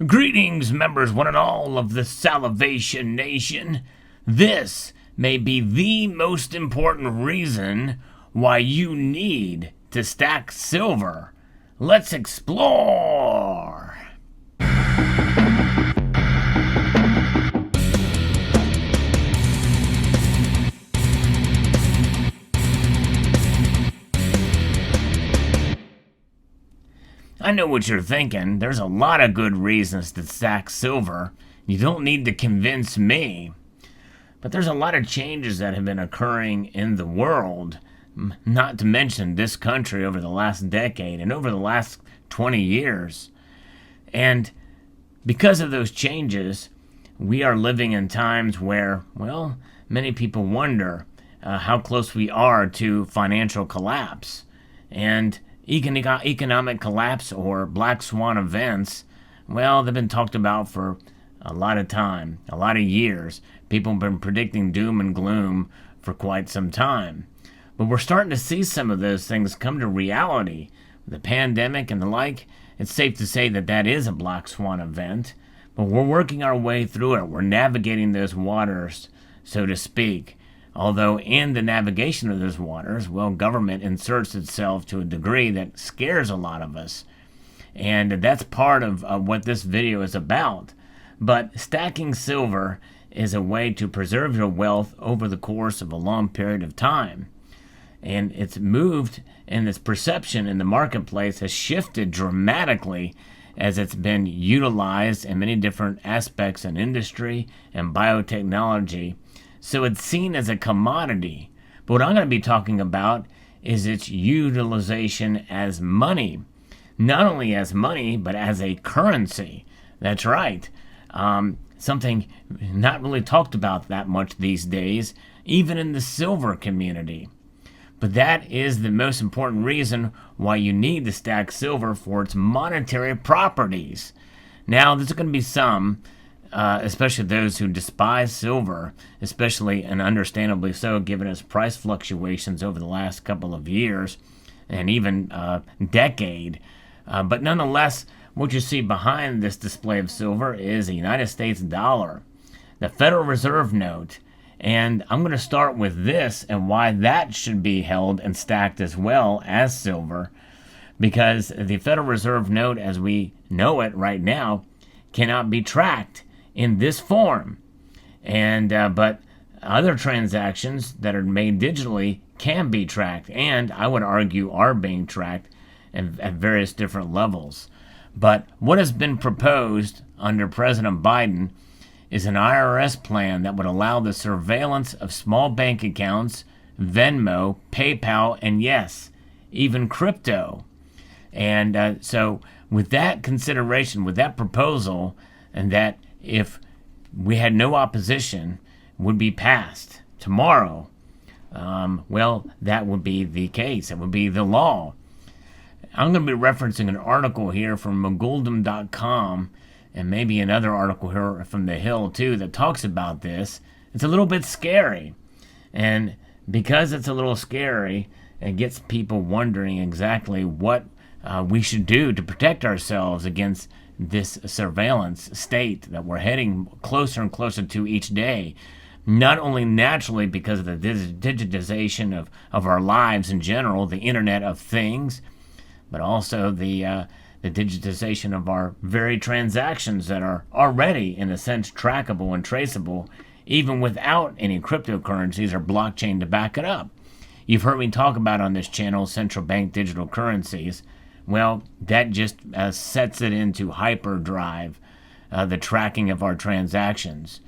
Greetings, members one and all of the Salivation Nation. This may be the most important reason why you need to stack silver. Let's explore! I know what you're thinking. There's a lot of good reasons to stack silver. You don't need to convince me. But there's a lot of changes that have been occurring in the world, not to mention this country over the last decade and over the last 20 years. And because of those changes, we are living in times where, well, many people wonder how close we are to financial collapse. And economic collapse or black swan events, well, they've been talked about for a lot of time, a lot of years. People have been predicting doom and gloom for quite some time. But we're starting to see some of those things come to reality. The pandemic and the like, it's safe to say that that is a black swan event. But we're working our way through it. We're navigating those waters, so to speak. Although in the navigation of those waters, well, government inserts itself to a degree that scares a lot of us. And that's part of what this video is about. But stacking silver is a way to preserve your wealth over the course of a long period of time. And it's moved, and its perception in the marketplace has shifted dramatically as it's been utilized in many different aspects in industry and biotechnology. So it's seen as a commodity. But what I'm going to be talking about is its utilization as money. Not only as money, but as a currency. That's right. Something not really talked about that much these days, even in the silver community. But that is the most important reason why you need to stack silver for its monetary properties. Now, there's going to be some, especially those who despise silver, especially and understandably so, given its price fluctuations over the last couple of years and even decade. But nonetheless, what you see behind this display of silver is a United States dollar, the Federal Reserve note. And I'm going to start with this and why that should be held and stacked as well as silver, because the Federal Reserve note as we know it right now cannot be tracked in this form. And but other transactions that are made digitally can be tracked, and I would argue are being tracked at various different levels. But what has been proposed under President Biden is an IRS plan that would allow the surveillance of small bank accounts, Venmo, PayPal, and yes, even crypto. And so with that consideration, with that proposal, and that if we had no opposition, would be passed tomorrow, well, that would be the case. It would be the law. I'm going to be referencing an article here from McGoldem.com and maybe another article here from The Hill too that talks about this. It's a little bit scary. And because it's a little scary, it gets people wondering exactly what we should do to protect ourselves against this surveillance state that we're heading closer and closer to each day. Not only naturally because of the digitization of our lives in general, the Internet of Things, but also the digitization of our very transactions that are already, in a sense, trackable and traceable, even without any cryptocurrencies or blockchain to back it up. You've heard me talk about on this channel central bank digital currencies. Well, that just sets it into hyperdrive, the tracking of our transactions.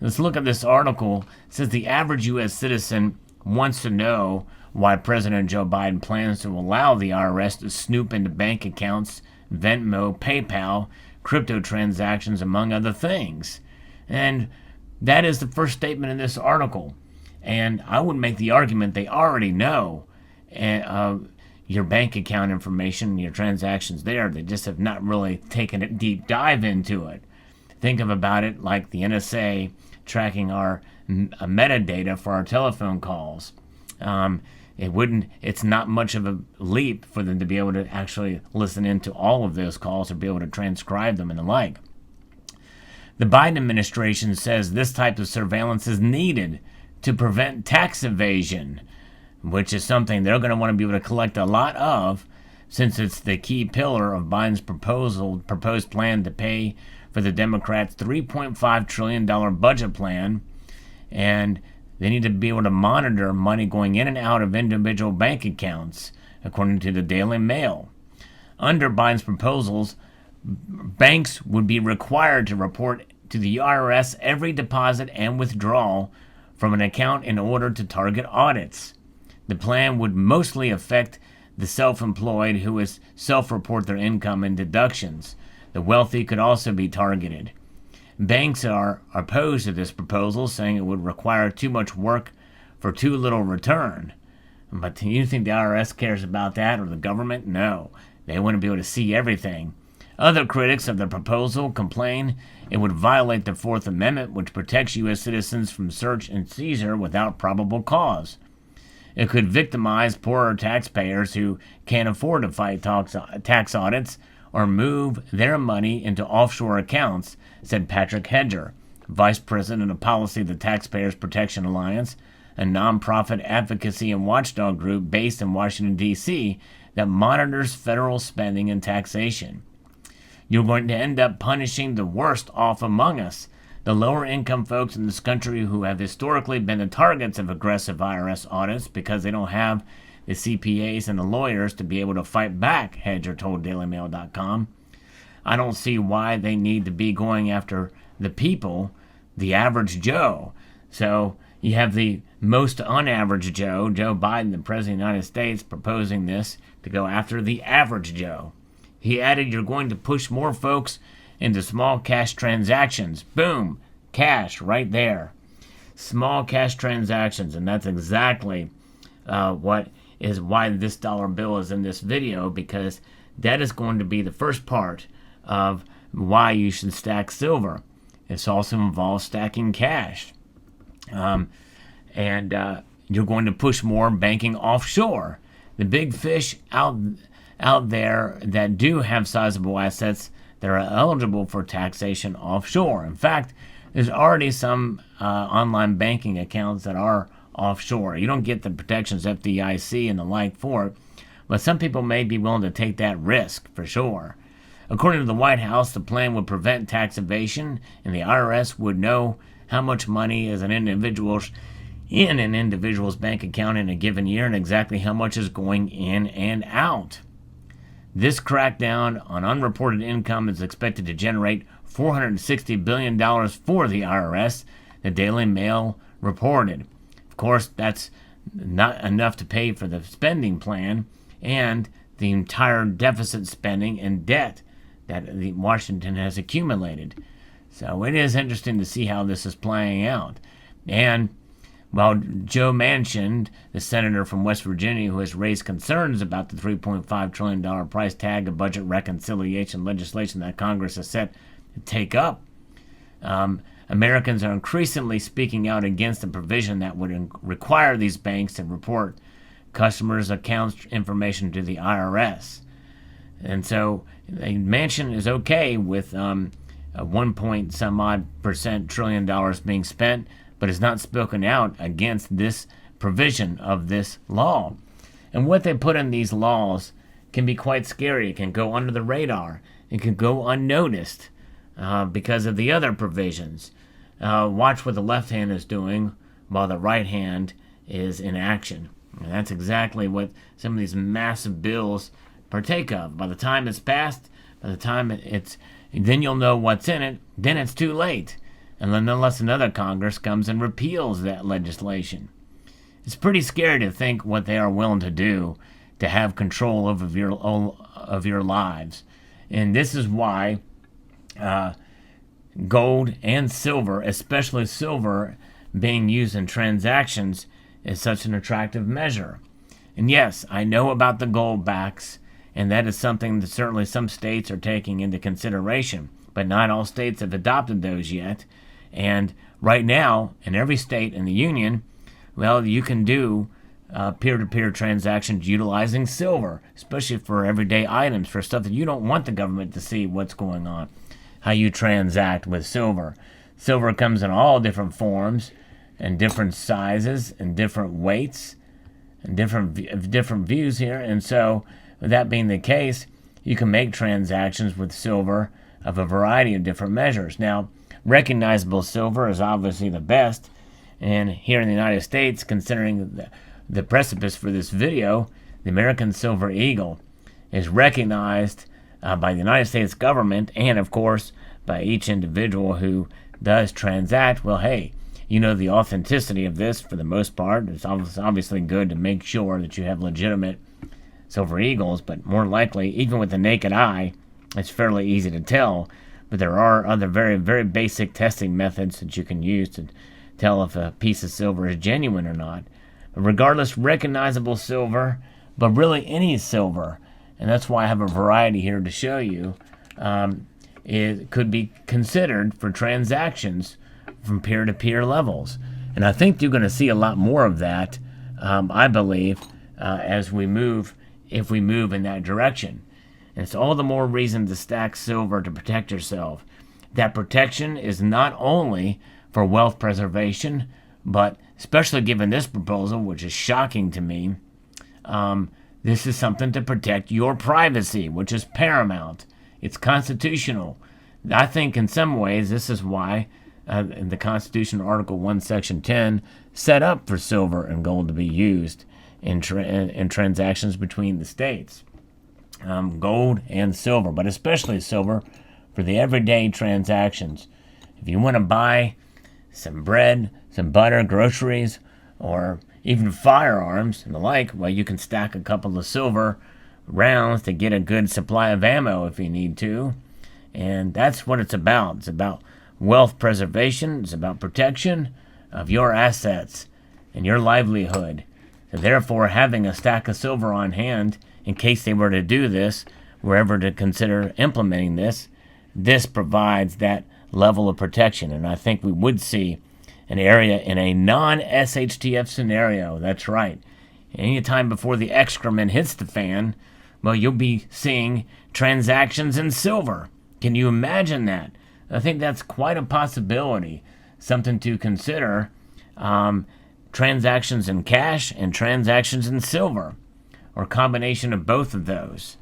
Let's look at this article. It says the average U.S. citizen wants to know why President Joe Biden plans to allow the IRS to snoop into bank accounts, Venmo, PayPal, crypto transactions, among other things. And that is the first statement in this article. And I would make the argument they already know your bank account information, your transactions there. They just have not really taken a deep dive into it. Think about it like the NSA tracking our metadata for our telephone calls. It's not much of a leap for them to be able to actually listen into all of those calls or be able to transcribe them and the like. The Biden administration says this type of surveillance is needed to prevent tax evasion, which is something they're going to want to be able to collect a lot of, since it's the key pillar of Biden's proposed plan to pay for the Democrats' $3.5 trillion budget plan. And they need to be able to monitor money going in and out of individual bank accounts, according to the Daily Mail. Under Biden's proposals, banks would be required to report to the IRS every deposit and withdrawal from an account in order to target audits. The plan would mostly affect the self-employed who self-report their income and deductions. The wealthy could also be targeted. Banks are opposed to this proposal, saying it would require too much work for too little return. But do you think the IRS cares about that, or the government? No. They wouldn't be able to see everything. Other critics of the proposal complain it would violate the Fourth Amendment, which protects U.S. citizens from search and seizure without probable cause. It could victimize poorer taxpayers who can't afford to fight tax audits or move their money into offshore accounts, said Patrick Hedger, vice president of policy of the Taxpayers Protection Alliance, a nonprofit advocacy and watchdog group based in Washington, D.C., that monitors federal spending and taxation. You're going to end up punishing the worst off among us, the lower income folks in this country who have historically been the targets of aggressive IRS audits because they don't have the CPAs and the lawyers to be able to fight back, Hedger told DailyMail.com. I don't see why they need to be going after the people, the average Joe. So you have the most unaverage Joe, Joe Biden, the President of the United States, proposing this to go after the average Joe. He added, you're going to push more folks into small cash transactions. Boom, cash right there. Small cash transactions, and that's exactly why this dollar bill is in this video, because that is going to be the first part of why you should stack silver. This also involves stacking cash. And you're going to push more banking offshore. The big fish out there that do have sizable assets that are eligible for taxation offshore. In fact, there's already some online banking accounts that are offshore. You don't get the protections FDIC and the like for it, but some people may be willing to take that risk for sure. According to the White House, the plan would prevent tax evasion, and the IRS would know how much money is in an individual's bank account in a given year and exactly how much is going in and out. This crackdown on unreported income is expected to generate $460 billion for the IRS, the Daily Mail reported. Of course, that's not enough to pay for the spending plan and the entire deficit spending and debt that Washington has accumulated. So it is interesting to see how this is playing out. And while Joe Manchin, the senator from West Virginia who has raised concerns about the $3.5 trillion price tag of budget reconciliation legislation that Congress has set to take up, Americans are increasingly speaking out against a provision that would require these banks to report customers' accounts information to the IRS. And so Manchin is okay with a 1 trillion being spent, but has not spoken out against this provision of this law. And what they put in these laws can be quite scary. It can go under the radar. It can go unnoticed because of the other provisions. Watch what the left hand is doing while the right hand is in action. And that's exactly what some of these massive bills partake of. By the time it's passed, then you'll know what's in it. Then it's too late. And then unless another Congress comes and repeals that legislation. It's pretty scary to think what they are willing to do to have control of your lives. And this is why gold and silver, especially silver being used in transactions, is such an attractive measure. And yes, I know about the gold backs, and that is something that certainly some states are taking into consideration, but not all states have adopted those yet. And right now, in every state in the union, well, you can do peer-to-peer transactions utilizing silver, especially for everyday items, for stuff that you don't want the government to see what's going on. how you transact with silver. Silver comes in all different forms and different sizes and different weights and different views here. And so, with that being the case, you can make transactions with silver of a variety of different measures. Now, recognizable silver is obviously the best. And here in the United States, considering the precipice for this video, the American Silver Eagle is recognized by the United States government and, of course, by each individual who does transact. Well, hey, you know the authenticity of this for the most part. It's obviously good to make sure that you have legitimate silver eagles, but more likely, even with the naked eye, it's fairly easy to tell. But there are other very, very basic testing methods that you can use to tell if a piece of silver is genuine or not. But regardless, recognizable silver, but really any silver, and that's why I have a variety here to show you, it could be considered for transactions from peer-to-peer levels. And I think you're going to see a lot more of that, I believe, as we move, if we move in that direction. And it's all the more reason to stack silver to protect yourself. That protection is not only for wealth preservation, but especially given this proposal, which is shocking to me, this is something to protect your privacy, which is paramount. It's constitutional. I think in some ways this is why the Constitution, Article 1, Section 10, set up for silver and gold to be used in transactions between the states. Gold and silver, but especially silver for the everyday transactions. If you want to buy some bread, some butter, groceries, or even firearms and the like, well, you can stack a couple of silver rounds to get a good supply of ammo if you need to. And that's what it's about. It's about wealth preservation. It's about protection of your assets and your livelihood. So therefore, having a stack of silver on hand in case they were to do this, were ever to consider implementing this, this provides that level of protection. And I think we would see an area in a non-SHTF scenario. That's right. Any time before the excrement hits the fan, well, you'll be seeing transactions in silver. Can you imagine that? I think that's quite a possibility, something to consider. Transactions in cash and transactions in silver, or a combination of both of those.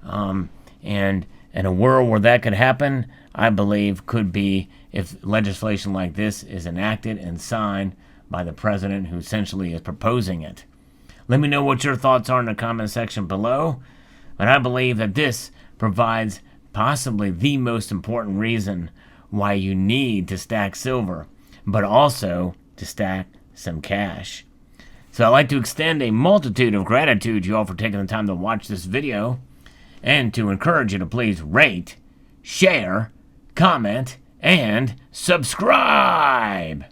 And in a world where that could happen, I believe could be if legislation like this is enacted and signed by the president who essentially is proposing it. Let me know what your thoughts are in the comment section below. But I believe that this provides possibly the most important reason why you need to stack silver, but also to stack some cash. So I'd like to extend a multitude of gratitude to you all for taking the time to watch this video, and to encourage you to please rate, share, comment, and subscribe.